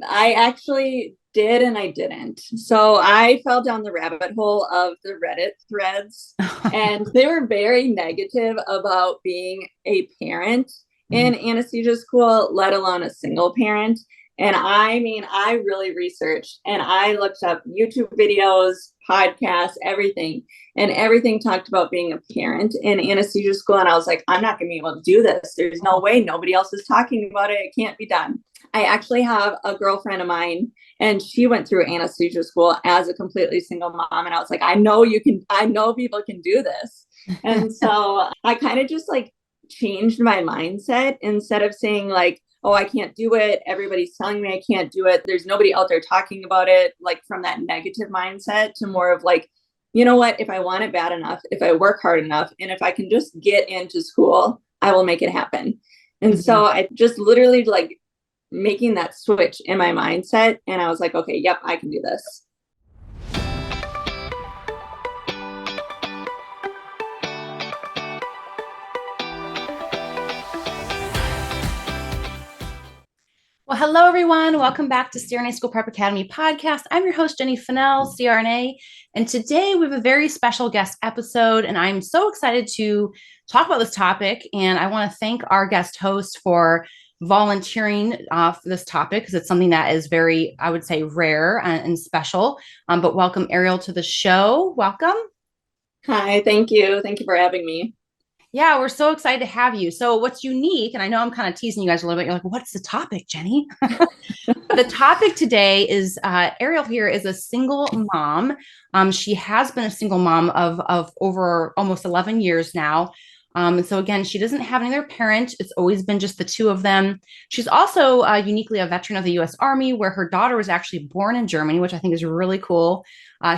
I actually did and I didn't. So I fell down the rabbit hole of the Reddit threads, and they were very negative about being a parent in anesthesia school, let alone a single parent. And I mean, I really researched and I looked up YouTube videos, podcasts, everything, and everything talked about being a parent in anesthesia school. And I was like, I'm not going to be able to do this. There's no way. Nobody else is talking about it. It can't be done. I actually have a girlfriend of mine, and she went through anesthesia school as a completely single mom. And I was like, I know you can, I know people can do this. And so I kind of just like changed my mindset instead of saying, like, oh, I can't do it. Everybody's telling me I can't do it. There's nobody out there talking about it, like from that negative mindset to more of like, you know what, if I want it bad enough, if I work hard enough, and if I can just get into school, I will make it happen. And Mhm. so I just literally like making that switch in my mindset. And I was like, okay, yep, I can do this. Well, hello, everyone. Welcome back to CRNA School Prep Academy podcast. I'm your host, Jenny Fennell, CRNA. And today we have a very special guest episode, and I'm so excited to talk about this topic. And I want to thank our guest host for volunteering for this topic because it's something that is very, I would say, rare and special. But welcome, Ariel, to the show. Welcome. Hi, thank you. Thank you for having me. Yeah, we're so excited to have you. So, what's unique, and I know I'm kind of teasing you guys a little bit. You're like, what's the topic, Jenny? The topic today is Ariel here is a single mom. She has been a single mom of over almost 11 years now. And so again, she doesn't have another parent. It's always been just the two of them. She's also uniquely a veteran of the U.S. Army, where her daughter was actually born in Germany, which I think is really cool.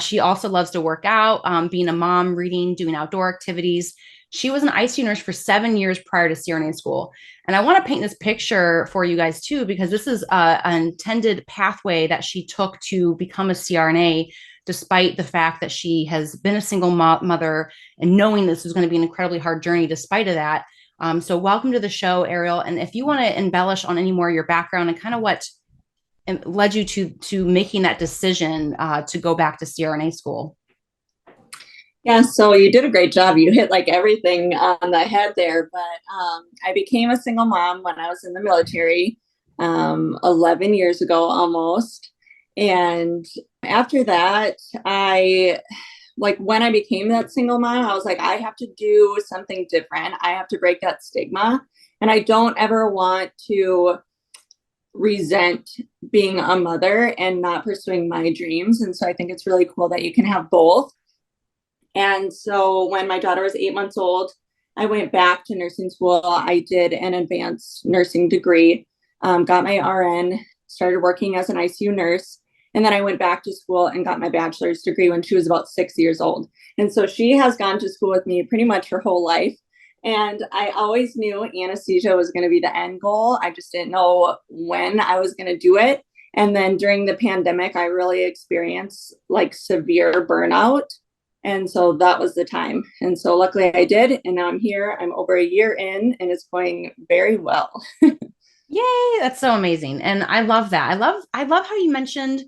She also loves to work out, being a mom, reading, doing outdoor activities. She was an ICU nurse for 7 years prior to CRNA school. And I want to paint this picture for you guys too, because this is an intended pathway that she took to become a CRNA, despite the fact that she has been a single mother and knowing this was going to be an incredibly hard journey despite of that. So welcome to the show, Ariel. And if you want to embellish on any more of your background and kind of what led you to making that decision to go back to CRNA school. Yeah, so you did a great job. You hit like everything on the head there. But I became a single mom when I was in the military 11 years ago almost. And after that, I like when I became that single mom, I was like, I have to do something different. I have to break that stigma. And I don't ever want to resent being a mother and not pursuing my dreams. And so I think it's really cool that you can have both. And so when my daughter was 8 months old, I went back to nursing school. I did an advanced nursing degree, got my RN, started working as an ICU nurse. And then I went back to school and got my bachelor's degree when she was about 6 years old. And so she has gone to school with me pretty much her whole life. And I always knew anesthesia was going to be the end goal. I just didn't know when I was going to do it. And then during the pandemic, I really experienced like severe burnout. And so that was the time. And so luckily I did. And now I'm here. I'm over a year in and it's going very well. Yay, that's so amazing. And I love that. I love how you mentioned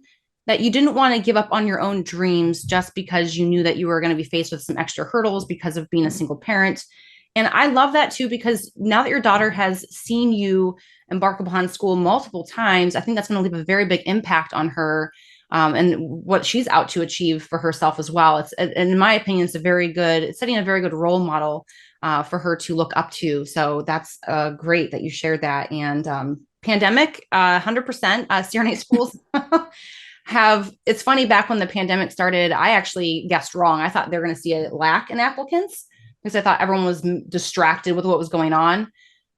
that you didn't want to give up on your own dreams just because you knew that you were going to be faced with some extra hurdles because of being a single parent. And I love that too, because now that your daughter has seen you embark upon school multiple times, I think that's going to leave a very big impact on her, and what she's out to achieve for herself as well. And in my opinion, it's setting a very good role model for her to look up to. So that's great that you shared that. And pandemic, 100%, CRNA schools it's funny, back when the pandemic started, I actually guessed wrong. I thought they were going to see a lack in applicants because I thought everyone was distracted with what was going on.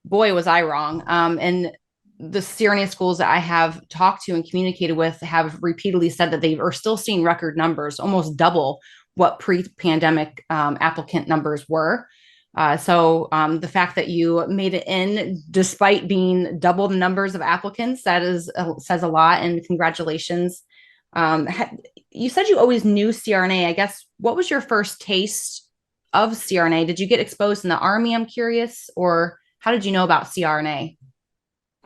Boy, was I wrong. And the CRNA schools that I have talked to and communicated with have repeatedly said that they are still seeing record numbers, almost double what pre-pandemic applicant numbers were. So the fact that you made it in despite being double the numbers of applicants, that is says a lot. And congratulations. Um, you said you always knew CRNA. I guess what was your first taste of CRNA? Did you get exposed in the Army? I'm curious, or how did you know about CRNA?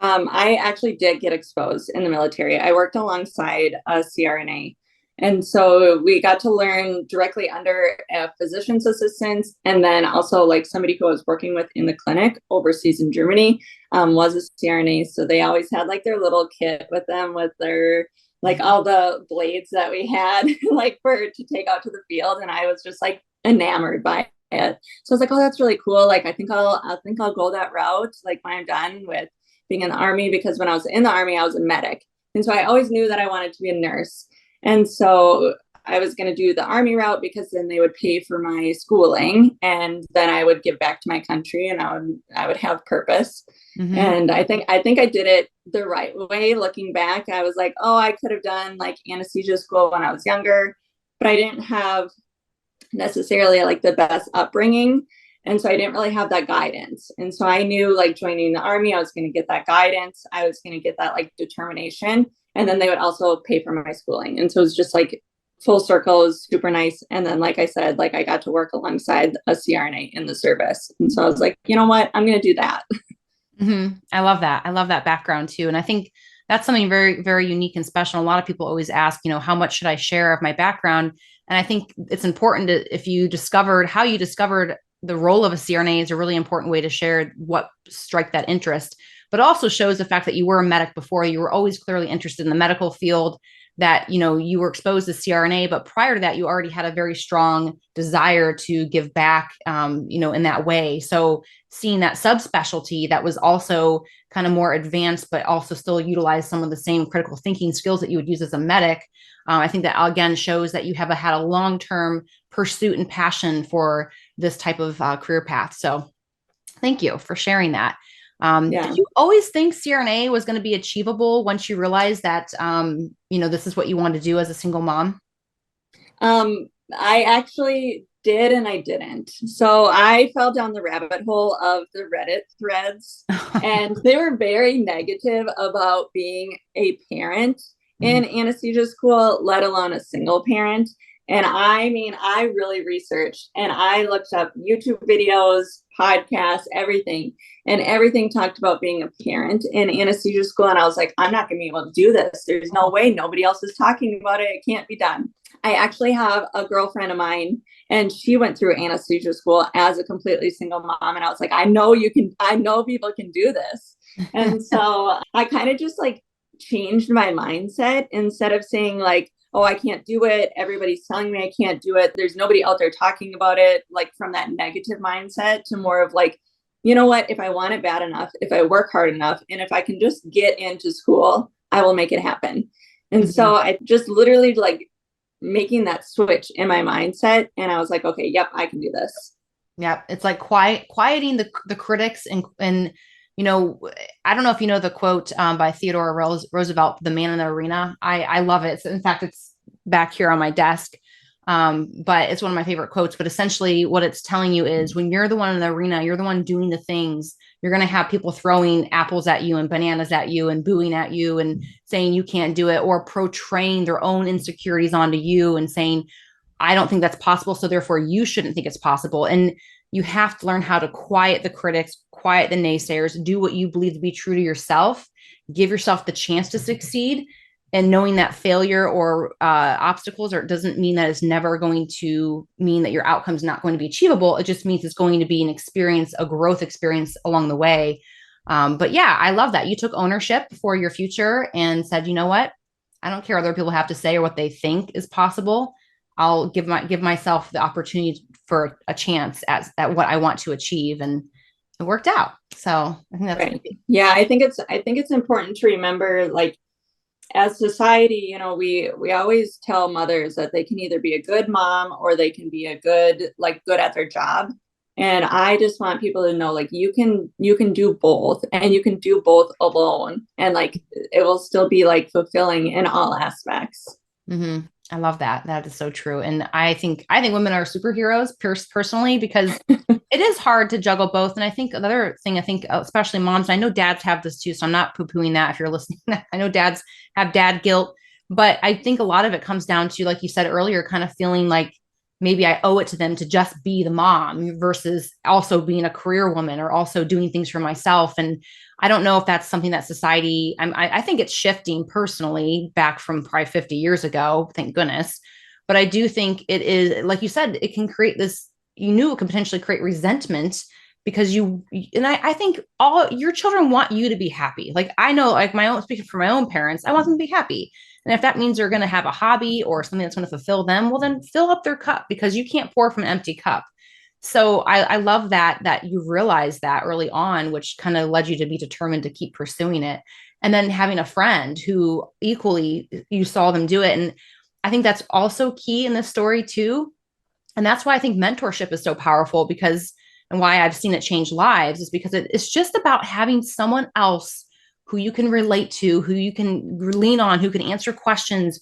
I actually did get exposed in the military. I worked alongside a CRNA. And so we got to learn directly under a physician's assistant. And then also like somebody who I was working with in the clinic overseas in Germany was a CRNA. So they always had like their little kit with them with their like all the blades that we had like for to take out to the field. And I was just like enamored by it. So I was like, oh, that's really cool. Like I think I'll go that route like when I'm done with being in the army, because when I was in the army, I was a medic. And so I always knew that I wanted to be a nurse. And so I was going to do the army route because then they would pay for my schooling and then I would give back to my country and I would have purpose. Mm-hmm. And I think I did it the right way. Looking back, I was like, oh, I could have done like anesthesia school when I was younger, but I didn't have necessarily like the best upbringing. And so I didn't really have that guidance. And so I knew like joining the army, I was going to get that guidance. I was going to get that like determination. And then they would also pay for my schooling. And so it was just like full circle. It was super nice. And then, like I said, like I got to work alongside a CRNA in the service. And so I was like, you know what? I'm going to do that. Mm-hmm. I love that. I love that background too. And I think that's something very, very unique and special. A lot of people always ask, how much should I share of my background? And I think it's important to, if you discovered how you discovered the role of a CRNA is a really important way to share what strike that interest, but also shows the fact that you were a medic before. You were always clearly interested in the medical field, that, you were exposed to CRNA, but prior to that, you already had a very strong desire to give back, in that way. So seeing that subspecialty that was also kind of more advanced, but also still utilize some of the same critical thinking skills that you would use as a medic. I think that again shows that you have had a long-term pursuit and passion for this type of career path. So thank you for sharing that. Yeah. Did you always think CRNA was going to be achievable once you realized that, this is what you want to do as a single mom? I actually did and I didn't. So I fell down the rabbit hole of the Reddit threads, and they were very negative about being a parent in anesthesia school, let alone a single parent. And I mean, I really researched and I looked up YouTube videos, podcasts, everything, and everything talked about being a parent in anesthesia school. And I was like, I'm not going to be able to do this. There's no way. Nobody else is talking about it. It can't be done. I actually have a girlfriend of mine and she went through anesthesia school as a completely single mom. And I was like, I know people can do this. And so I kind of just like changed my mindset. Instead of saying like, oh, I can't do it, everybody's telling me I can't do it, there's nobody out there talking about it, like from that negative mindset to more of like, you know what, if I want it bad enough, if I work hard enough, and if I can just get into school, I will make it happen. And so I just literally like making that switch in my mindset. And I was like, okay, yep, I can do this. Yeah. It's like quieting the critics and, I don't know if you know the quote by Theodore Roosevelt, "The Man in the Arena." I love it. In fact, it's back here on my desk. But it's one of my favorite quotes. But essentially what it's telling you is when you're the one in the arena, you're the one doing the things, you're going to have people throwing apples at you and bananas at you and booing at you and saying you can't do it, or portraying their own insecurities onto you and saying, I don't think that's possible, so therefore you shouldn't think it's possible. And you have to learn how to quiet the critics, quiet the naysayers, do what you believe to be true to yourself, give yourself the chance to succeed. And knowing that failure or obstacles doesn't mean that it's never going to mean that your outcome is not going to be achievable. It just means it's going to be an experience, a growth experience along the way. But yeah, I love that you took ownership for your future and said, you know what? I don't care what other people have to say or what they think is possible. I'll give myself the opportunity for a chance at what I want to achieve, and it worked out. So I think that's right. Yeah, I think it's important to remember, like, as society, we always tell mothers that they can either be a good mom or they can be good at their job. And I just want people to know, like, you can do both, and you can do both alone, and like it will still be like fulfilling in all aspects. Mm-hmm. I love that. That is so true. And I think women are superheroes personally, because it is hard to juggle both. And I think another thing, especially moms, and I know dads have this too, so I'm not poo-pooing that if you're listening. I know dads have dad guilt, but I think a lot of it comes down to, like you said earlier, kind of feeling like maybe I owe it to them to just be the mom versus also being a career woman or also doing things for myself. And I don't know if that's something that society, I think it's shifting personally back from probably 50 years ago, thank goodness. But I do think it is, like you said, it can create this, you knew it could potentially create resentment because and I think all your children want you to be happy. Like I know, like my own, speaking for my own parents, I want them to be happy. And if that means they're going to have a hobby or something that's going to fulfill them, well, then fill up their cup because you can't pour from an empty cup. So I love that you realized that early on, which kind of led you to be determined to keep pursuing it. And then having a friend who equally you saw them do it. And I think that's also key in this story too. And that's why I think mentorship is so powerful because, and why I've seen it change lives is because it's just about having someone else who you can relate to, who you can lean on, who can answer questions,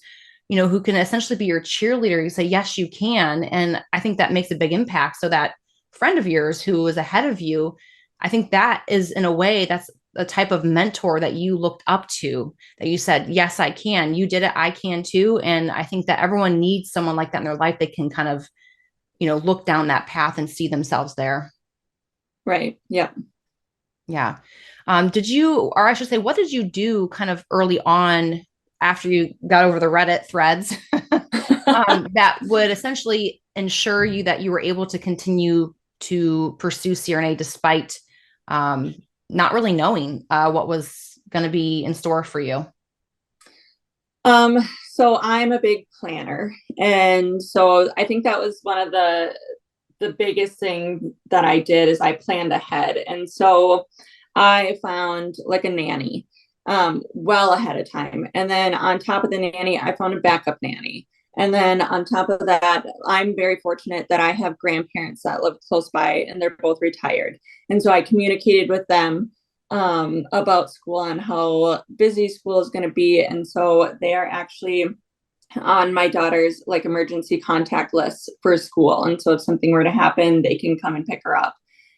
who can essentially be your cheerleader. You say, yes, you can. And I think that makes a big impact. So that friend of yours who was ahead of you, I think that is in a way, that's a type of mentor that you looked up to, that you said, yes, I can. You did it. I can too. And I think that everyone needs someone like that in their life. They can kind of, look down that path and see themselves there. Right. Yeah. Yeah. Did you, or I should say, what did you do kind of early on after you got over the Reddit threads that would essentially ensure you that you were able to continue to pursue CRNA despite not really knowing what was going to be in store for you? So I'm a big planner. And so I think that was one of the biggest thing that I did is I planned ahead. And so I found like a nanny well ahead of time. And then on top of the nanny, I found a backup nanny. And then on top of that, I'm very fortunate that I have grandparents that live close by and they're both retired. And so I communicated with them about school and how busy school is going to be. And so they are actually on my daughter's like emergency contact list for school. And so if something were to happen, they can come and pick her up.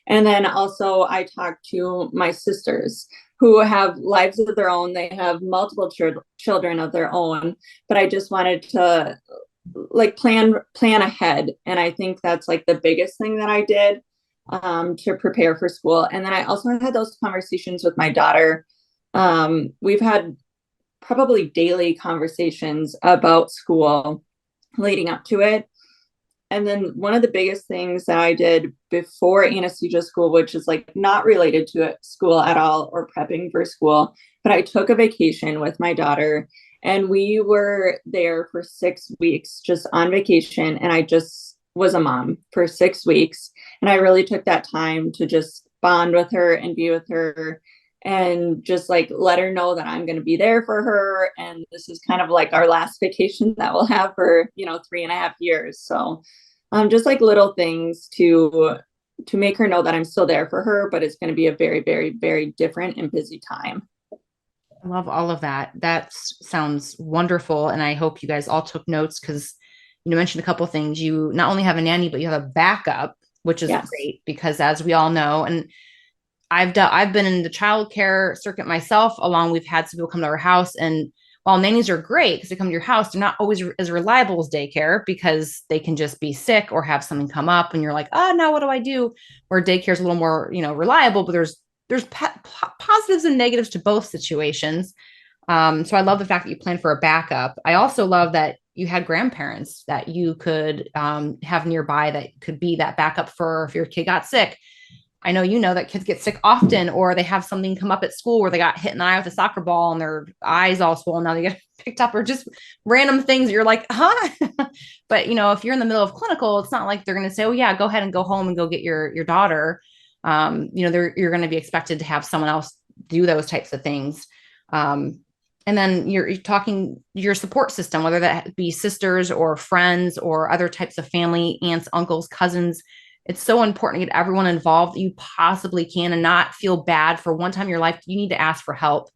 And then also I talked to my sisters who have lives of their own. They have multiple children of their own, but I just wanted to like plan ahead. And I think that's like the biggest thing that I did to prepare for school. And then I also had those conversations with my daughter. We've had probably daily conversations about school leading up to it. And then one of the biggest things that I did before anesthesia school, which is like not related to school at all or prepping for school, but I took a vacation with my daughter and we were there for 6 weeks just on vacation. And I just was a mom for 6 weeks. And I really took that time to just bond with her and be with her and just like let her know that I'm going to be there for her. And this is kind of like our last vacation that we'll have for, 3.5 years. So just like little things to make her know that I'm still there for her, but it's going to be a very, very, very different and busy time. I love all of that. That sounds wonderful. And I hope you guys all took notes because you mentioned a couple of things. You not only have a nanny, but you have a backup, which is Yes. great because as we all know, and I've been in the childcare circuit myself, along we've had some people come to our house. And while nannies are great because they come to your house, they're not always as reliable as daycare because they can just be sick or have something come up and you're like, oh, now what do I do? Where daycare is a little more, reliable, but there's positives and negatives to both situations. So I love the fact that you plan for a backup. I also love that you had grandparents that you could have nearby that could be that backup for if your kid got sick. I know that kids get sick often, or they have something come up at school where they got hit in the eye with a soccer ball and their eyes all swollen. Now they get picked up, or just random things. You're like, huh? But if you're in the middle of clinical, it's not like they're going to say, oh yeah, go ahead and go home and go get your daughter. You're going to be expected to have someone else do those types of things. And then you're talking your support system, whether that be sisters or friends or other types of family, aunts, uncles, cousins. It's so important to get everyone involved that you possibly can and not feel bad. For one time in your life, you need to ask for help.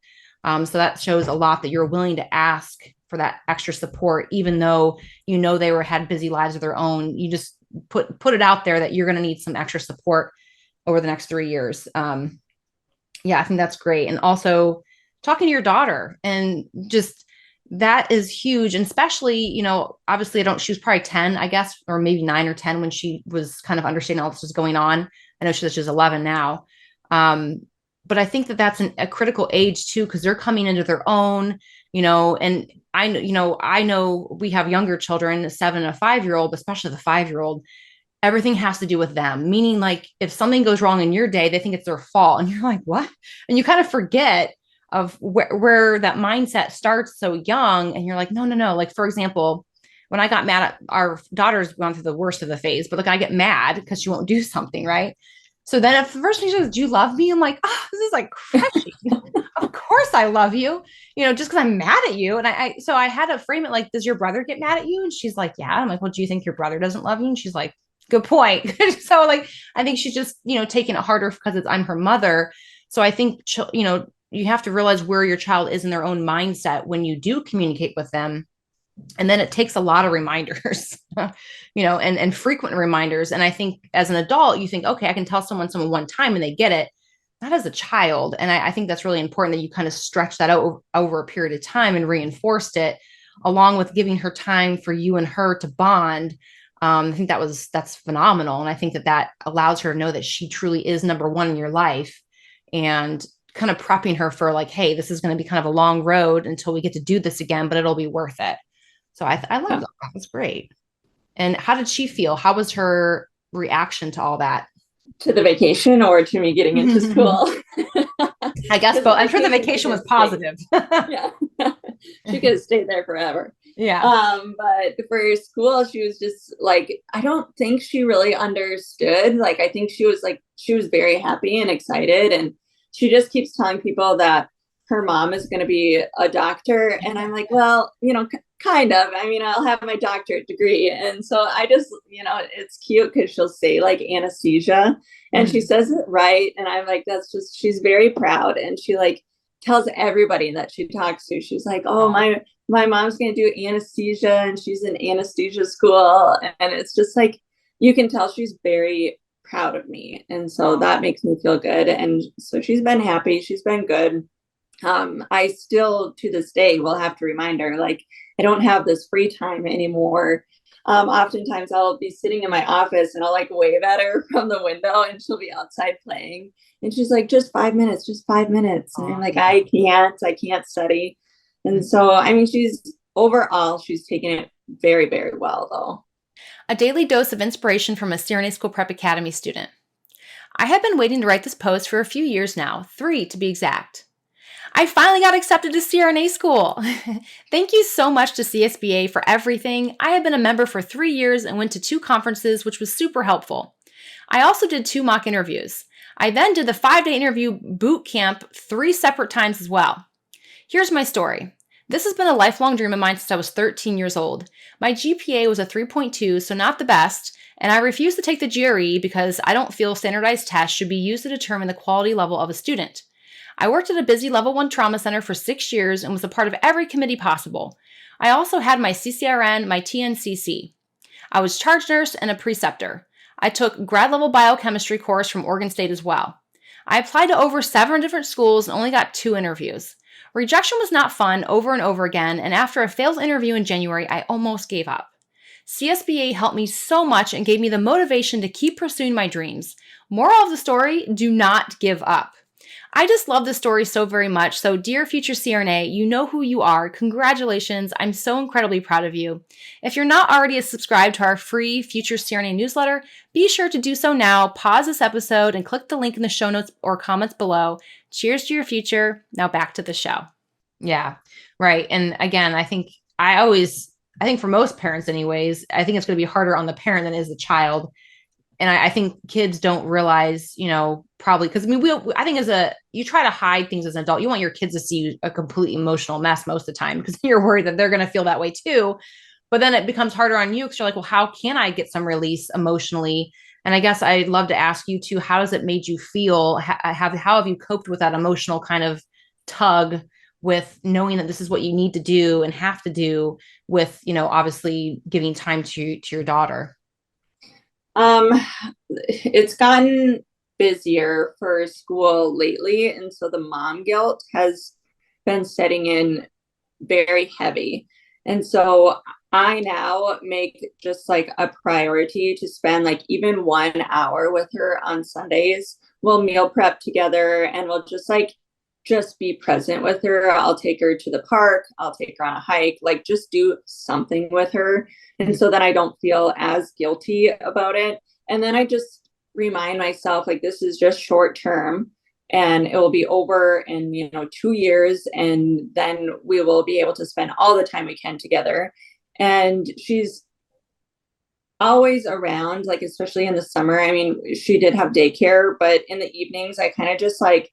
So that shows a lot that you're willing to ask for that extra support, even though they had busy lives of their own. You just put it out there that you're going to need some extra support over the next 3 years. Yeah, I think that's great. And also talking to your daughter, and just that is huge. And especially, obviously she was probably 10, I guess, or maybe 9 or 10 when she was kind of understanding all this was going on. I know she was 11 now. but I think that that's a critical age too, because they're coming into their own, and I know we have younger children, a 7 and a 5-year old, especially the 5-year old. Everything has to do with them, meaning like if something goes wrong in your day, they think it's their fault. And you're like, what? And you kind of forget of where that mindset starts so young. And you're like, no, no, no. Like, for example, when I got mad at our daughter's gone through the worst of the phase, but like I get mad because she won't do something, right? So then at first she says, do you love me? I'm like, oh, this is like crushing. Of course I love you, just because I'm mad at you. And so I had to frame it like, does your brother get mad at you? And she's like, yeah. I'm like, well, do you think your brother doesn't love you? And she's like, good point. So like, I think she's just, taking it harder because I'm her mother. So I think, you have to realize where your child is in their own mindset when you do communicate with them. And then it takes a lot of reminders, and frequent reminders. And I think as an adult, you think, okay, I can tell someone one time and they get it, not as a child. And I think that's really important that you kind of stretch that out over a period of time and reinforced it, along with giving her time for you and her to bond. I think that's phenomenal. And I think that allows her to know that she truly is number one in your life, and kind of prepping her for like, hey, this is going to be kind of a long road until we get to do this again, but it'll be worth it. So I love that. That's great. And how did she feel? How was her reaction to all that? To the vacation or to me getting into school? I guess, but I'm sure the vacation was positive. Yeah. She could have stayed there forever. Yeah. But for school, she was just like, I don't think she really understood. Like, I think she was very happy and excited. And she just keeps telling people that her mom is going to be a doctor. And I'm like, well, kind of. I mean, I'll have my doctorate degree. And so I just, it's cute because she'll say like anesthesia and she says it right. And I'm like, she's very proud. And she like tells everybody that she talks to. She's like, oh, my mom's going to do anesthesia and she's in anesthesia school. And it's just like, you can tell she's very proud of me. And so that makes me feel good. And so she's been happy. She's been good. I still to this day will have to remind her, like, I don't have this free time anymore. Oftentimes I'll be sitting in my office and I'll like wave at her from the window and she'll be outside playing. And she's like, just 5 minutes, just 5 minutes. And I'm like, I can't study. And so, I mean, she's taking it very, very well though. A daily dose of inspiration from a CRNA School Prep Academy student. I have been waiting to write this post for a few years now, 3 to be exact. I finally got accepted to CRNA school. Thank you so much to CSBA for everything. I have been a member for 3 years and went to 2 conferences, which was super helpful. I also did 2 mock interviews. I then did the 5-day interview boot camp 3 separate times as well. Here's my story. This has been a lifelong dream of mine since I was 13 years old. My GPA was a 3.2, so not the best, and I refused to take the GRE because I don't feel standardized tests should be used to determine the quality level of a student. I worked at a busy level 1 trauma center for 6 years and was a part of every committee possible. I also had my CCRN, my TNCC. I was charge nurse and a preceptor. I took grad level biochemistry course from Oregon State as well. I applied to over 7 different schools and only got 2 interviews. Rejection was not fun over and over again, and after a failed interview in January, I almost gave up. CSBA helped me so much and gave me the motivation to keep pursuing my dreams. Moral of the story, do not give up. I just love this story so very much. So dear future CRNA, you know who you are. Congratulations. I'm so incredibly proud of you. If you're not already subscribed to our free Future CRNA newsletter, be sure to do so now. Pause this episode and click the link in the show notes or comments below. Cheers to your future. Now back to the show. Yeah, right. And again, I think for most parents anyways, I think it's going to be harder on the parent than it is the child. And I think kids don't realize, probably because I think you try to hide things as an adult. You want your kids to see you a completely emotional mess most of the time because you're worried that they're going to feel that way too. But then it becomes harder on you because you're like, well, how can I get some release emotionally? And I guess I'd love to ask you too, how has it made you feel? How have you coped with that emotional kind of tug with knowing that this is what you need to do and have to do with, obviously giving time to your daughter? It's gotten busier for school lately, and so the mom guilt has been setting in very heavy. And so I now make just like a priority to spend like even 1 hour with her on Sundays we'll meal prep together and we'll just be present with her. I'll take her to the park, I'll take her on a hike, like just do something with her. And so then I don't feel as guilty about it. And then I just remind myself like this is just short term and it will be over in 2 years, and then we will be able to spend all the time we can together. And she's always around, like especially in the summer. I mean, she did have daycare, but in the evenings I kind of just like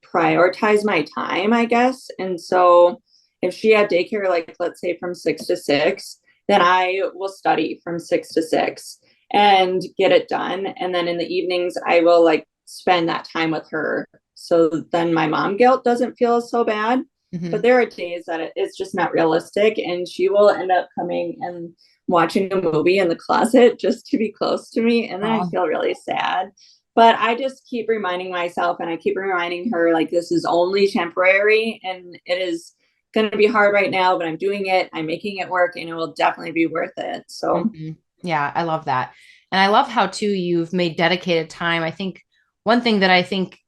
prioritize my time, I guess. And so if she had daycare, like let's say from 6 to 6, then I will study from 6 to 6 and get it done. And then in the evenings, I will like spend that time with her. So then my mom guilt doesn't feel so bad. Mm-hmm. But there are days that it's just not realistic. And she will end up coming and watching a movie in the closet just to be close to me. And then I feel really sad. But I just keep reminding myself and I keep reminding her like this is only temporary and it is going to be hard right now, but I'm doing it. I'm making it work and it will definitely be worth it. So, Mm-hmm. Yeah, I love that. And I love how too you've made dedicated time. I think one thing that I think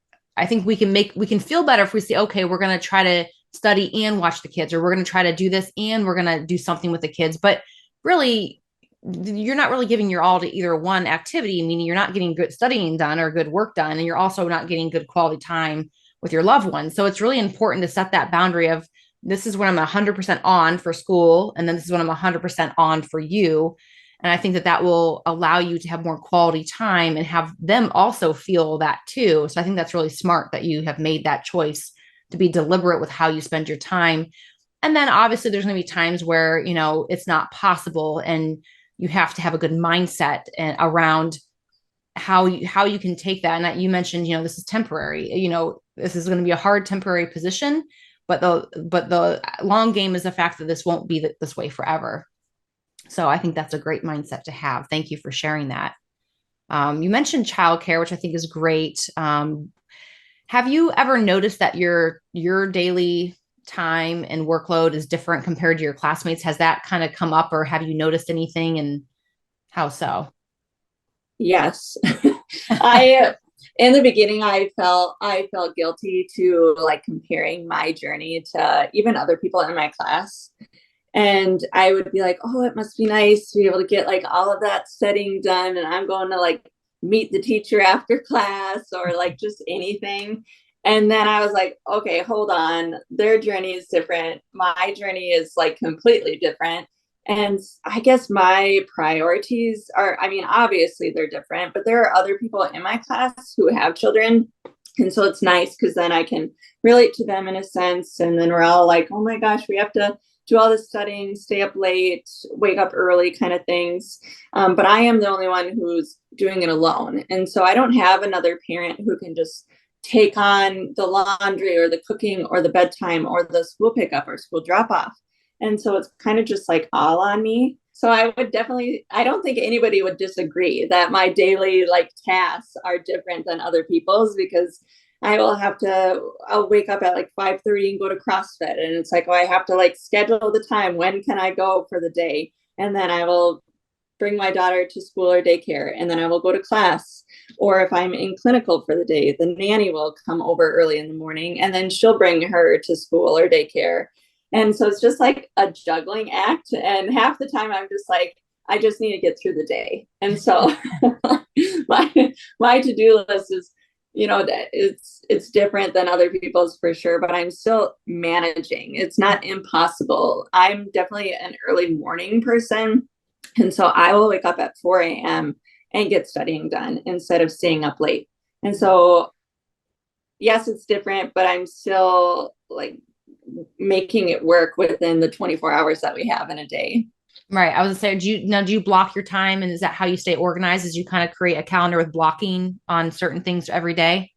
we can feel better if we say, okay, we're going to try to study and watch the kids, or we're going to try to do this and we're going to do something with the kids. But really, you're not really giving your all to either one activity, meaning you're not getting good studying done or good work done. And you're also not getting good quality time with your loved ones. So it's really important to set that boundary of this is when I'm 100% on for school. And then this is when I'm 100% on for you. And I think that that will allow you to have more quality time and have them also feel that too. So I think that's really smart that you have made that choice to be deliberate with how you spend your time. And then obviously there's going to be times where, it's not possible and you have to have a good mindset and around how you can take that. And that you mentioned, this is temporary, this is going to be a hard temporary position, but the long game is the fact that this won't be this way forever. So I think that's a great mindset to have. Thank you for sharing that. You mentioned childcare, which I think is great. Have you ever noticed that your daily time and workload is different compared to your classmates? Has that kind of come up, or have you noticed anything, and how so? yes. I in the beginning I felt guilty to like comparing my journey to even other people in my class. And I would be like, oh, it must be nice to be able to get like all of that studying done. And I'm going to like meet the teacher after class or like just anything. And then I was like, okay, hold on. Their journey is different. My journey is like completely different. And I guess my priorities are, I mean, obviously they're different, but there are other people in my class who have children. And so it's nice because then I can relate to them in a sense. And then we're all like, oh my gosh, we have to do all this studying, stay up late, wake up early kind of things. But I am the only one who's doing it alone. And so I don't have another parent who can just take on the laundry or the cooking or the bedtime or the school pickup or school drop off. And so it's kind of just like all on me. So I don't think anybody would disagree that my daily like tasks are different than other people's, because I'll wake up at like 5:30 and go to CrossFit. And it's like, oh, I have to like schedule the time. When can I go for the day? And then I will bring my daughter to school or daycare, and then I will go to class. Or if I'm in clinical for the day, the nanny will come over early in the morning and then she'll bring her to school or daycare. And so it's just like a juggling act. And half the time I'm just like, I just need to get through the day. And so my to-do list is, it's different than other people's for sure, but I'm still managing. It's not impossible. I'm definitely an early morning person. And so I will wake up at 4 a.m. and get studying done instead of staying up late. And so, yes, it's different, but I'm still like making it work within the 24 hours that we have in a day. Right. I was gonna say, do you block your time, and is that how you stay organized? Is you kind of create a calendar with blocking on certain things every day?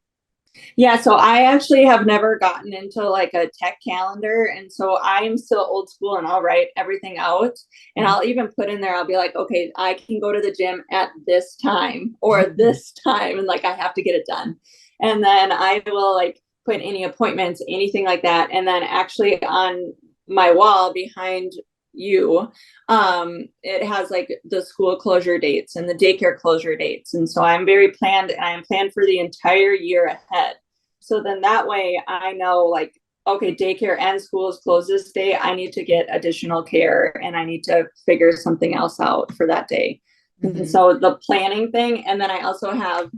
Yeah, so I actually have never gotten into like a tech calendar. And so I am still old school and I'll write everything out. And I'll even put in there, I'll be like, okay, I can go to the gym at this time or this time. And like, I have to get it done. And then I will like put any appointments, anything like that. And then actually on my wall behind you, it has like the school closure dates and the daycare closure dates. And so I'm very planned, and I'm planned for the entire year ahead. So then that way I know, like, okay, daycare and school is closed this day. I need to get additional care and I need to figure something else out for that day. Mm-hmm. And so the planning thing. And then I also have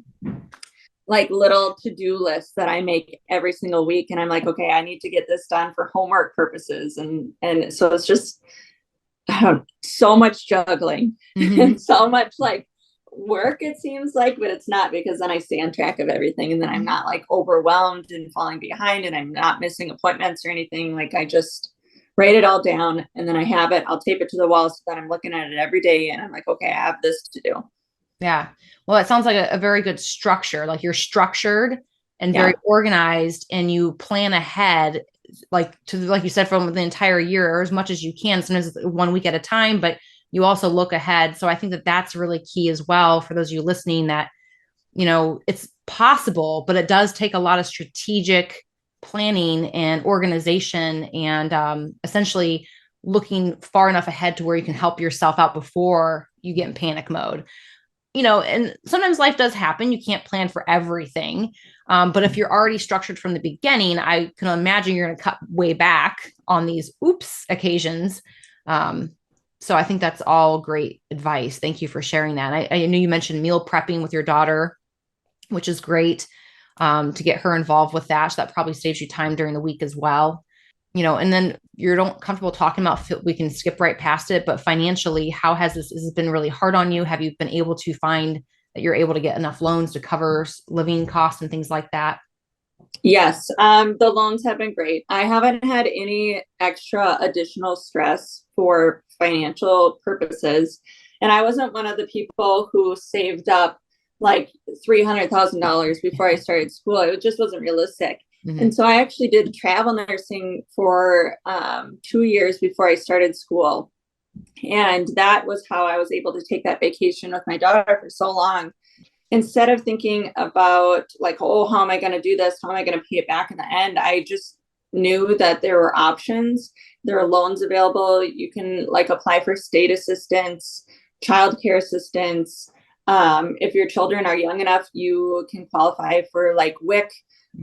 like little to-do lists that I make every single week. And I'm like, okay, I need to get this done for homework purposes. And so it's just so much juggling and so much like work, it seems like, but it's not, because then I stay on track of everything, and then I'm not like overwhelmed and falling behind, and I'm not missing appointments or anything. Like I just write it all down, and then I have it, I'll tape it to the wall so that I'm looking at it every day, and I'm like, okay, I have this to do. Yeah. Well, it sounds like a very good structure. Like you're structured and very organized, and you plan ahead, like you said, from the entire year, or as much as you can, sometimes 1 week at a time, but you also look ahead. So I think that that's really key as well for those of you listening, that, you know, it's possible, but it does take a lot of strategic planning and organization, and essentially looking far enough ahead to where you can help yourself out before you get in panic mode. You know, and sometimes life does happen. You can't plan for everything. But if you're already structured from the beginning, I can imagine you're going to cut way back on these oops occasions. So I think that's all great advice. Thank you for sharing that. I know you mentioned meal prepping with your daughter, which is great, to get her involved with that. So that probably saves you time during the week as well. You know, and then you're not comfortable talking about, we can skip right past it, but financially, how has this been really hard on you? Have you been able to find that you're able to get enough loans to cover living costs and things like that? Yes. The loans have been great. I haven't had any extra additional stress for financial purposes. And I wasn't one of the people who saved up like $300,000 before I started school. It just wasn't realistic. And so I actually did travel nursing for 2 years before I started school. And that was how I was able to take that vacation with my daughter for so long. Instead of thinking about like, oh, how am I going to do this? How am I going to pay it back in the end? I just knew that there were options. There are loans available. You can like apply for state assistance, childcare assistance. If your children are young enough, you can qualify for like WIC,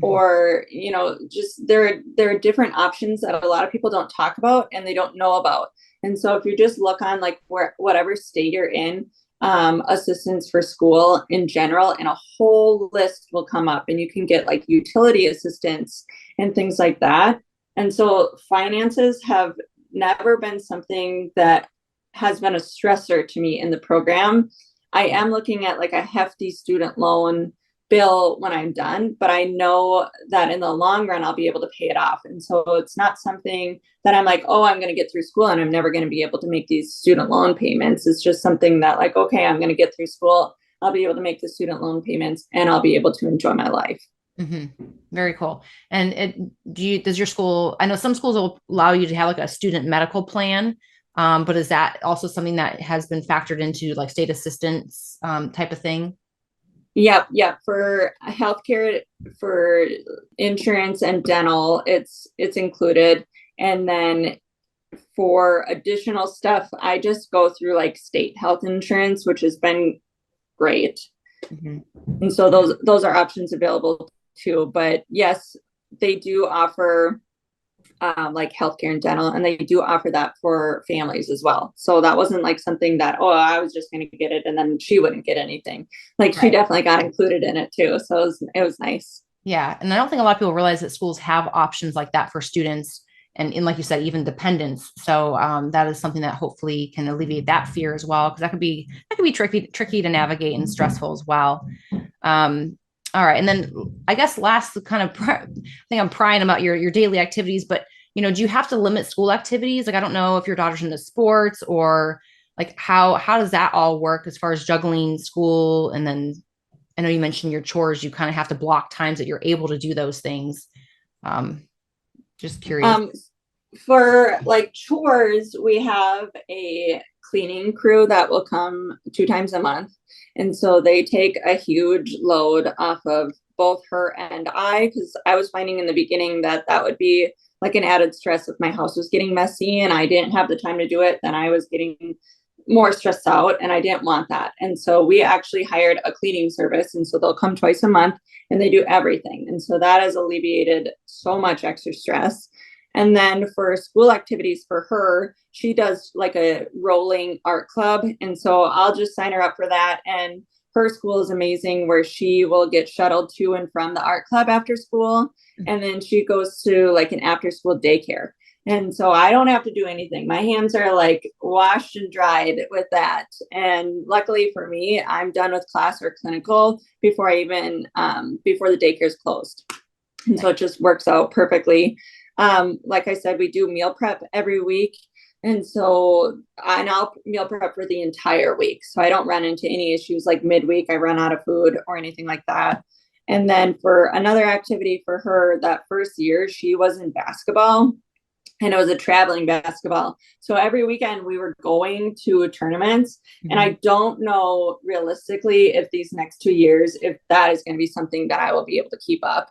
or, you know, just there are different options that a lot of people don't talk about and they don't know about. And so if you just look on like whatever state you're in, assistance for school in general, and a whole list will come up, and you can get like utility assistance and things like that. And so finances have never been something that has been a stressor to me in the program. I am looking at like a hefty student loan bill when I'm done, but I know that in the long run, I'll be able to pay it off. And so it's not something that I'm like, oh, I'm going to get through school and I'm never going to be able to make these student loan payments. It's just something that like, okay, I'm going to get through school. I'll be able to make the student loan payments and I'll be able to enjoy my life. Very cool. And does your school, I know some schools will allow you to have like a student medical plan. But is that also something that has been factored into like state assistance, type of thing? Yep. For healthcare, for insurance and dental, it's included. And then for additional stuff, I just go through like state health insurance, which has been great. And so those are options available too. But yes, they do offer like healthcare and dental, and they do offer that for families as well. So that wasn't like something that, oh, I was just going to get it and then she wouldn't get anything. Like she definitely got included in it too. So it was nice. Yeah. And I don't think a lot of people realize that schools have options like that for students, and like you said, even dependents. So that is something that hopefully can alleviate that fear as well, because that could be tricky to navigate and stressful as well. All right. And then I guess last kind of, I think I'm prying about your daily activities, but, you know, do you have to limit school activities? Like, I don't know if your daughter's into sports, or like, how does that all work as far as juggling school? And then I know you mentioned your chores, you kind of have to block times that you're able to do those things. Just curious. For like chores, we have a cleaning crew that will come 2 times a month. And so they take a huge load off of both her and I, because I was finding in the beginning that would be like an added stress if my house was getting messy and I didn't have the time to do it, then I was getting more stressed out and I didn't want that. And so we actually hired a cleaning service. And so they'll come twice a month and they do everything. And so that has alleviated so much extra stress. And then for school activities for her, she does like a rolling art club. And so I'll just sign her up for that. And her school is amazing where she will get shuttled to and from the art club after school. And then she goes to like an after school daycare. And so I don't have to do anything. My hands are like washed and dried with that. And luckily for me, I'm done with class or clinical before I even, before the daycare is closed. And so it just works out perfectly. Like I said, we do meal prep every week. And so I'll meal prep for the entire week. So I don't run into any issues like midweek, I run out of food or anything like that. And then for another activity for her, that first year, she was in basketball. And it was a traveling basketball. So every weekend we were going to tournaments. And I don't know realistically if these next 2 years, if that is going to be something that I will be able to keep up.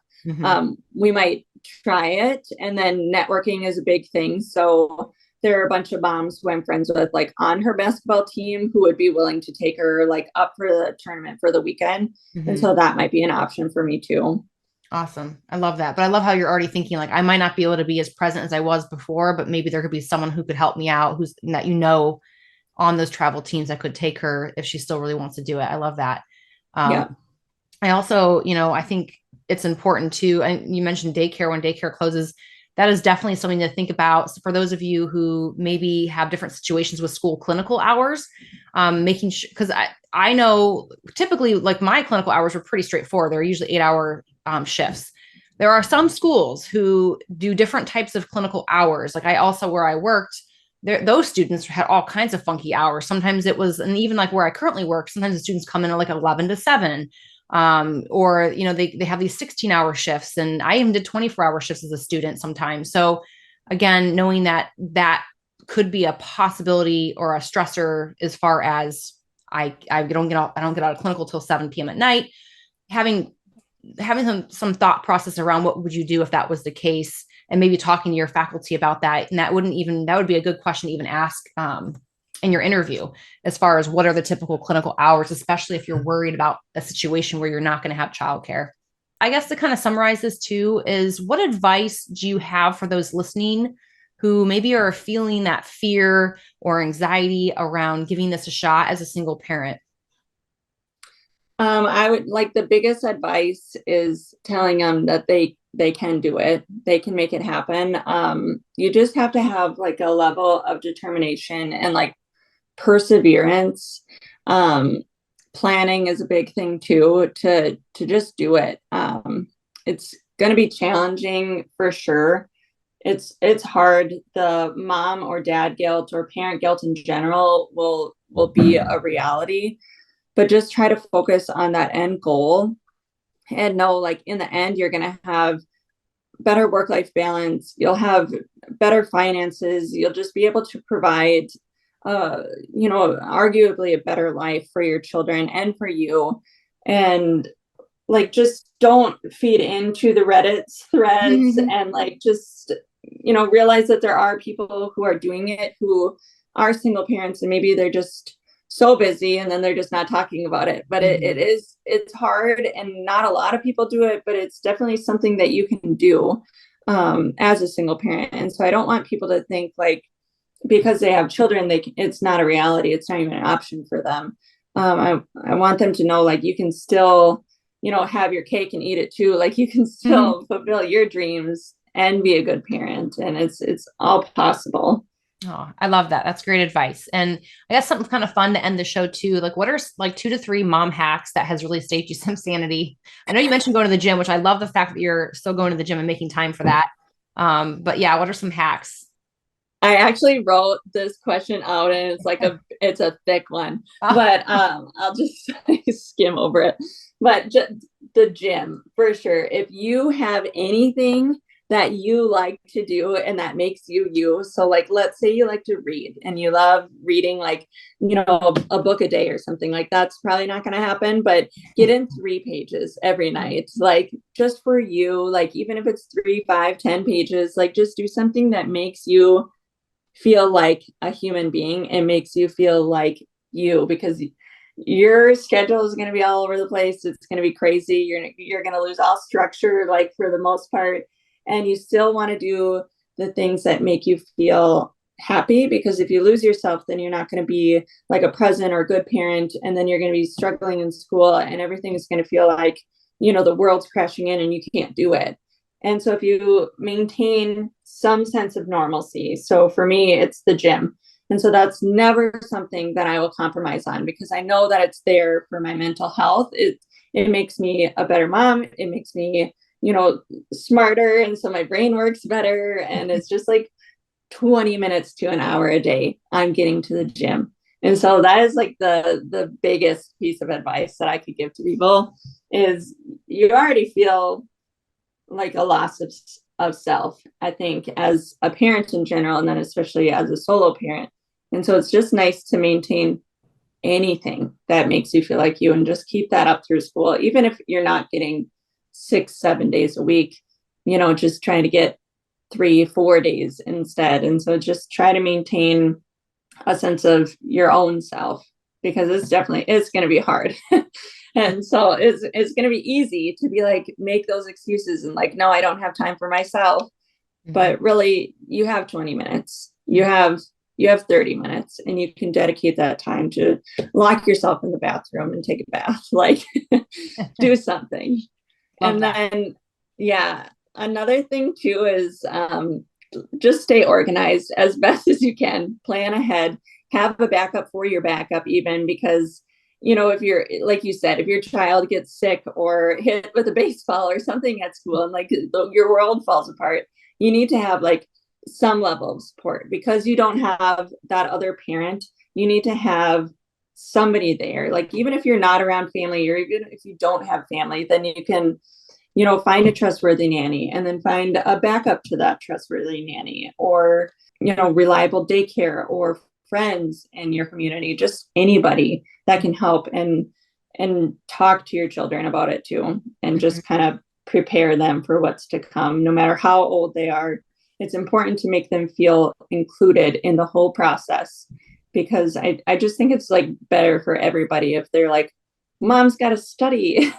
We might try it. And then networking is a big thing. So there are a bunch of moms who I'm friends with, like on her basketball team, who would be willing to take her like up for the tournament for the weekend. And so that might be an option for me too. Awesome. I love that. But I love how you're already thinking like, I might not be able to be as present as I was before, but maybe there could be someone who could help me out, who's that, on those travel teams that could take her if she still really wants to do it. I love that. Yeah. I also, I think it's important to, and you mentioned daycare, when daycare closes, that is definitely something to think about. So for those of you who maybe have different situations with school clinical hours, making sure, because I know typically like my clinical hours are pretty straightforward. They're usually 8-hour shifts. There are some schools who do different types of clinical hours. Like I also, where I worked, those students had all kinds of funky hours. Sometimes it was, and even like where I currently work, sometimes the students come in at like 11 to 7. Or, they have these 16-hour shifts, and I even did 24-hour shifts as a student sometimes. So again, knowing that could be a possibility or a stressor as far as I don't get out of clinical till 7 p.m. at night, having some thought process around what would you do if that was the case, and maybe talking to your faculty about that. And that would be a good question to even ask, in your interview, as far as what are the typical clinical hours, especially if you're worried about a situation where you're not going to have childcare. I guess to kind of summarize this too is, what advice do you have for those listening who maybe are feeling that fear or anxiety around giving this a shot as a single parent? I would like, the biggest advice is telling them that they can do it. They can make it happen. You just have to have like a level of determination and like perseverance. Planning is a big thing too, to just do it. It's going to be challenging for sure. It's hard. The mom or dad guilt or parent guilt in general will be a reality, but just try to focus on that end goal and know, like, in the end, you're going to have better work-life balance. You'll have better finances. You'll just be able to provide, arguably a better life for your children and for you. And like, just don't feed into the Reddit threads and like, just, realize that there are people who are doing it, who are single parents, and maybe they're just so busy and then they're just not talking about it. But it's hard, and not a lot of people do it, but it's definitely something that you can do as a single parent. And so I don't want people to think like, because they have children, it's not a reality. It's not even an option for them. I want them to know, like, you can still, have your cake and eat it too. Like, you can still fulfill your dreams and be a good parent, and it's all possible. Oh, I love that. That's great advice. And I guess something kind of fun to end the show too. Like, what are like 2 to 3 mom hacks that has really saved you some sanity? I know you mentioned going to the gym, which I love the fact that you're still going to the gym and making time for that. But yeah, what are some hacks? I actually wrote this question out, and it's like it's a thick one, but I'll just skim over it. But the gym, for sure. If you have anything that you like to do and that makes you you. So like, let's say you like to read and you love reading, like, a book a day or something. Like that's probably not going to happen, but get in 3 pages every night, like just for you. Like even if it's 3, 5, 10 pages, like just do something that makes you feel like a human being and makes you feel like you, because your schedule is going to be all over the place. It's going to be crazy. You're going to lose all structure, like for the most part, and you still want to do the things that make you feel happy, because if you lose yourself, then you're not going to be like a present or a good parent, and then you're going to be struggling in school and everything is going to feel like the world's crashing in and you can't do it. And so if you maintain some sense of normalcy, so for me it's the gym, and so that's never something that I will compromise on, because I know that it's there for my mental health. It makes me a better mom. It makes me, smarter. And so my brain works better. And it's just like 20 minutes to an hour a day I'm getting to the gym. And so that is like the biggest piece of advice that I could give to people is you already feel like a loss of self, I think, as a parent in general, and then especially as a solo parent. And so it's just nice to maintain anything that makes you feel like you and just keep that up through school, even if you're not getting 6, 7 days a week, just trying to get 3, 4 days instead. And so just try to maintain a sense of your own self, because it's going to be hard. And so it's going to be easy to be like, make those excuses and like, no, I don't have time for myself. Mm-hmm. But really you have 20 minutes, you have 30 minutes, and you can dedicate that time to lock yourself in the bathroom and take a bath, like do something. And then, another thing too is just stay organized as best as you can, plan ahead, have a backup for your backup, even because, if you're, like you said, if your child gets sick or hit with a baseball or something at school and like your world falls apart, you need to have like some level of support, because you don't have that other parent. You need to have somebody there, like even if you're not around family, or even if you don't have family, then you can find a trustworthy nanny, and then find a backup to that trustworthy nanny, or reliable daycare, or friends in your community, just anybody that can help, and talk to your children about it too, and just kind of prepare them for what's to come, no matter how old they are. It's important to make them feel included in the whole process, because I just think it's like better for everybody if they're like, mom's got to study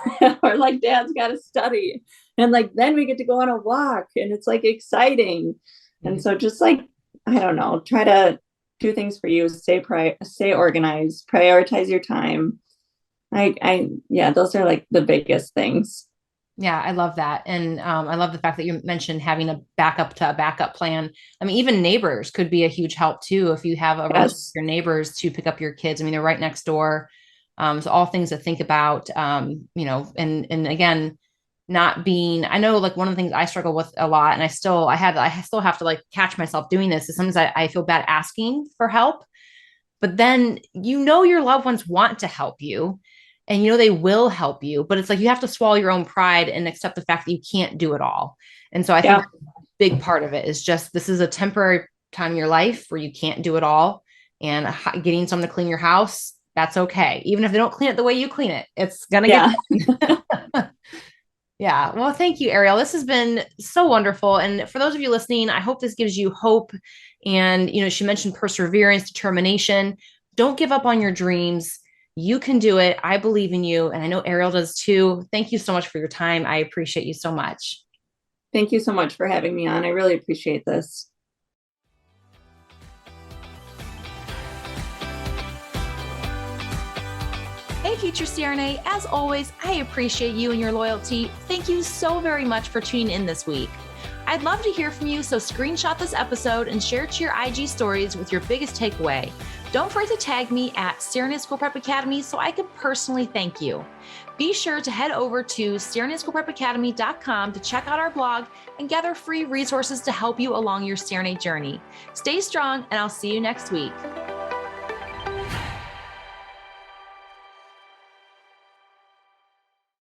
or like dad's got to study, and like then we get to go on a walk and it's like exciting. And so just like, I don't know, try to do things for you, stay organized, prioritize your time. Those are like the biggest things. Yeah, I love that. And I love the fact that you mentioned having a backup to a backup plan. I mean, even neighbors could be a huge help too. If you have a bunch of your neighbors to pick up your kids, I mean, they're right next door. So all things to think about, and again, not being, I know like one of the things I struggle with a lot, and I still have to like catch myself doing this, is sometimes I feel bad asking for help, but then, your loved ones want to help you, and they will help you, but it's like, you have to swallow your own pride and accept the fact that you can't do it all. And so I think a big part of it is just, this is a temporary time in your life where you can't do it all, and getting someone to clean your house, that's okay. Even if they don't clean it the way you clean it, it's going to get Yeah. Well, thank you, Ariel. This has been so wonderful. And for those of you listening, I hope this gives you hope. And, she mentioned perseverance, determination. Don't give up on your dreams. You can do it. I believe in you. And I know Ariel does too. Thank you so much for your time. I appreciate you so much. Thank you so much for having me on. I really appreciate this. Hey, future CRNA, as always, I appreciate you and your loyalty. Thank you so very much for tuning in this week. I'd love to hear from you, so screenshot this episode and share it to your IG stories with your biggest takeaway. Don't forget to tag me at CRNA School Prep Academy so I can personally thank you. Be sure to head over to CRNASchoolPrepAcademy.com to check out our blog and gather free resources to help you along your CRNA journey. Stay strong, and I'll see you next week.